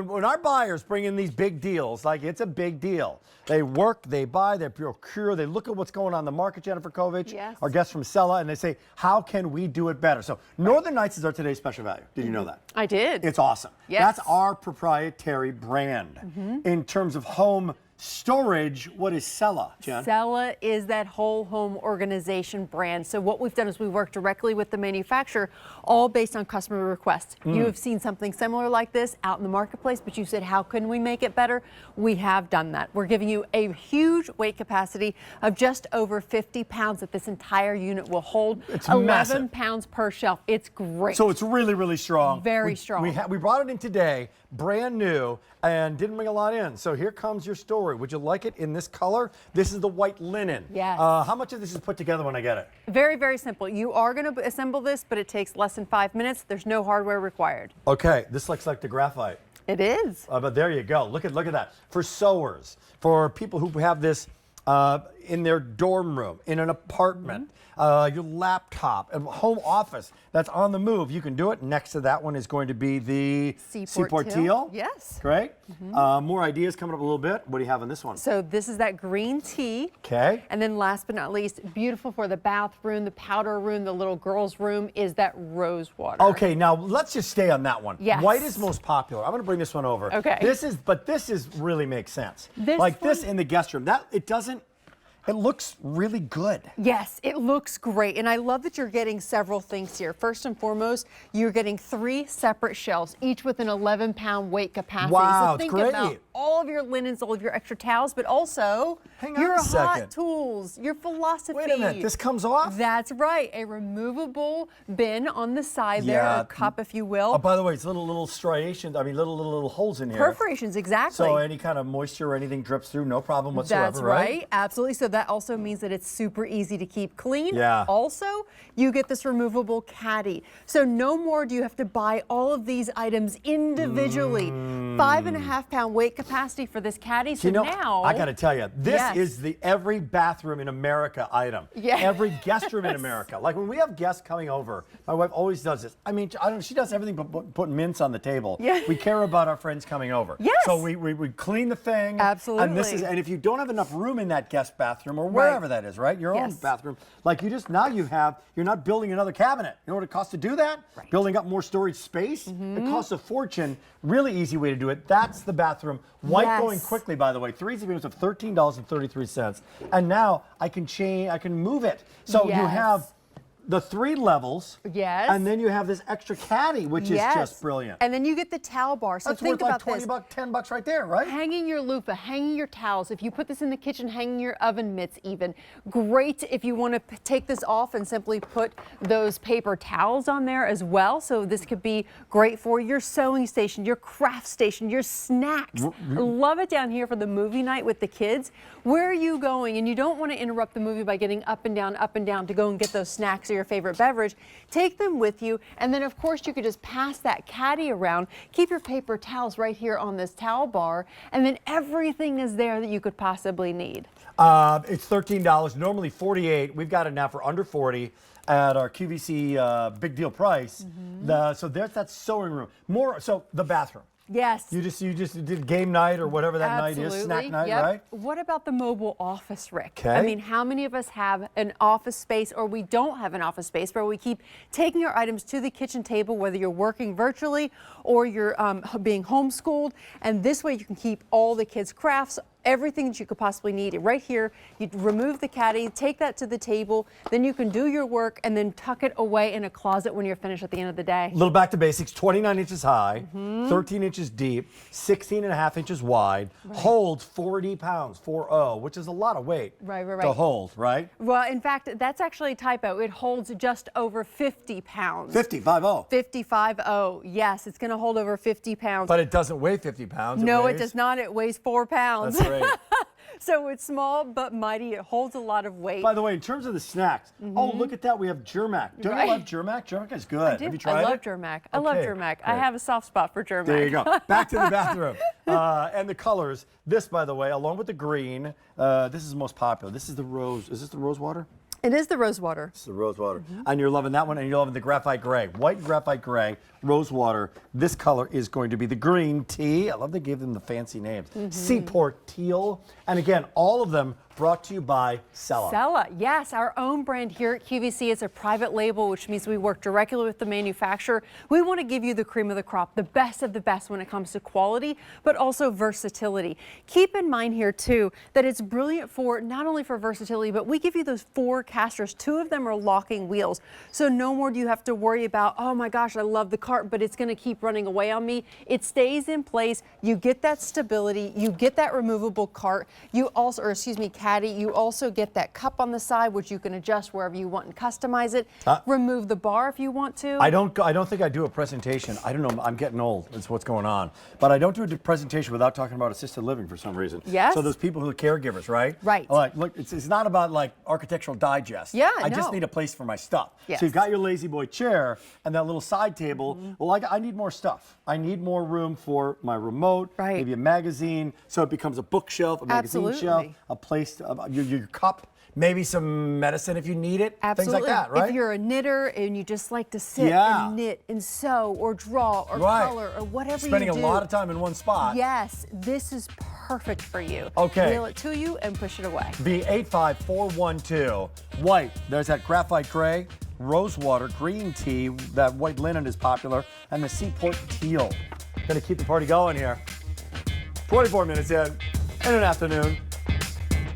when our buyers bring in these big deals, like it's a big deal. They work, they buy, they procure, they look at what's going on in the market, Jennifer Kovich, our guest from Cella, and they say, how can we do it better? So Northern Nights is our today's special value. Did you know that? I did. It's awesome. Yes. That's our proprietary brand. In terms of home storage, what is Cella, Jen? Cella is that whole home organization brand. So what we've done is we work directly with the manufacturer, all based on customer requests. You have seen something similar like this out in the marketplace, but you said, how can we make it better? We have done that. We're giving you a huge weight capacity of just over 50 pounds that this entire unit will hold. It's 11 massive. pounds per shelf. It's great. So it's really, really strong. Very strong. We brought it in today, brand new, and didn't bring a lot in. So here comes your story. Would you like it in this color? This is the white linen. Yes. How much of this is put together when I get it? Very, very simple. You are going to assemble this, but it takes less than 5 minutes. There's no hardware required. Okay, this looks like the graphite. It is. But there you go. Look at that. For sewers, for people who have this in their dorm room, in an apartment, your laptop, a home office that's on the move, you can do it. Next to that one is going to be the Seaport Teal. Yes. Great. More ideas coming up a little bit. What do you have on this one? So this is that green tea. Okay. And then last but not least, beautiful for the bathroom, the powder room, the little girl's room is that rose water. Okay, now let's just stay on that one. Yes. White is most popular. I'm going to bring this one over. Okay. This is really makes sense. This in the guest room. It looks really good. Yes, it looks great. And I love that you're getting several things here. First and foremost, you're getting 3 separate shelves, each with an 11-pound weight capacity. Wow, so think it's great. about all of your linens, all of your extra towels, but also your hot tools, your philosophy. Wait a minute, this comes off? That's right, a removable bin on the side there, or cup if you will. Oh, by the way, it's little striations, little holes in here. Perforations, exactly. So any kind of moisture or anything drips through, no problem whatsoever, That's right? Absolutely. So that also means that it's super easy to keep clean. Yeah. Also, you get this removable caddy. So no more do you have to buy all of these items individually. 5.5 pound weight capacity for this caddy. So now I got to tell you, this is the every bathroom in America item. Yeah. Every guest room in America. Like when we have guests coming over, my wife always does this. I mean, she does everything but put mints on the table. Yeah. We care about our friends coming over. Yes. So we clean the thing. Absolutely. And if you don't have enough room in that guest bathroom or wherever that is, right? Your own bathroom. Like you're not building another cabinet. You know what it costs to do that? Right. Building up more storage space. It costs a fortune. Really easy way to do it. That's the bathroom. White going quickly, by the way. 3 easy payments of $13.33. And now I can move it. So you have the 3 levels. Yes. And then you have this extra caddy, which is just brilliant. And then you get the towel bar. So that's think worth about like $20, $10 right there, right? Hanging your loofah, hanging your towels. If you put this in the kitchen, hanging your oven mitts even. Great if you want to take this off and simply put those paper towels on there as well. So this could be great for your sewing station, your craft station, your snacks. Love it down here for the movie night with the kids. Where are you going? And you don't want to interrupt the movie by getting up and down to go and get those snacks or your favorite beverage. Take them with you, and then of course you could just pass that caddy around. Keep your paper towels right here on this towel bar, and then everything is there that you could possibly need. It's $13, normally $48. We've got it now for under $40 at our QVC big deal price. So there's that sewing room. So the bathroom. Yes. You just did game night or whatever that night is, snack night, right? What about the mobile office, Rick? Okay. I mean, how many of us have an office space or we don't have an office space where we keep taking our items to the kitchen table, whether you're working virtually or you're being homeschooled, and this way you can keep all the kids' crafts, everything that you could possibly need. Right here, you remove the caddy, take that to the table, then you can do your work and then tuck it away in a closet when you're finished at the end of the day. A little back to basics, 29 inches high, 13 inches deep, 16.5 inches wide, holds 40 pounds, 40, which is a lot of weight to hold, right? Well, in fact, that's actually a typo. It holds just over 50 pounds. 50, 50, yes, it's going to hold over 50 pounds. But it doesn't weigh 50 pounds. No, it does not. It weighs 4 pounds. That's right. So it's small but mighty. It holds a lot of weight. By the way, in terms of the snacks, oh, look at that. We have Germac. Don't you love Germac? Germac is good. Have you tried it? I love Germac. I love Germac. I have a soft spot for Germac. There you go. Back to the bathroom. And the colors. This, by the way, along with the green, this is the most popular. This is the rose. Is this the rose water? It is the rose water. It's the rose water. And you're loving that one, and you're loving the graphite gray. White graphite gray, rose water. This color is going to be the green tea. I love they gave them the fancy names. Seaport teal. And again, all of them brought to you by Cella. Cella, yes, our own brand here at QVC. It's a private label, which means we work directly with the manufacturer. We want to give you the cream of the crop, the best of the best when it comes to quality, but also versatility. Keep in mind here too that it's brilliant for not only for versatility, but we give you those 4 casters. 2 of them are locking wheels, so no more do you have to worry about, oh my gosh, I love the cart, but it's going to keep running away on me. It stays in place. You get that stability. You get that removable cart. You also, or excuse me, Caddy, you also get that cup on the side, which you can adjust wherever you want and customize it. Remove the bar if you want to. I don't think I do a presentation. I don't know. I'm getting old. That's what's going on. But I don't do a presentation without talking about assisted living for some reason. Yes. So those people who are caregivers, right? Right. Like, look, it's not about like Architectural Digest. Yeah, I just no. need a place for my stuff. Yes. So you've got your lazy boy chair and that little side table. Well, I need more stuff. I need more room for my remote, Right. maybe a magazine, so it becomes a bookshelf, a magazine Absolutely. shelf, a place, your cup. Maybe some medicine if you need it. Absolutely. Things like that, right? If you're a knitter and you just like to sit Yeah. and knit and sew or draw or Right. color or whatever Spending you do. a lot of time in one spot. Yes, this is perfect for you. Okay. Wheel it to you and push it away. B85412. White. There's that graphite gray, rose water, green tea. That white linen is popular, and the Seaport teal. Gonna keep the party going here. 24 minutes in an afternoon.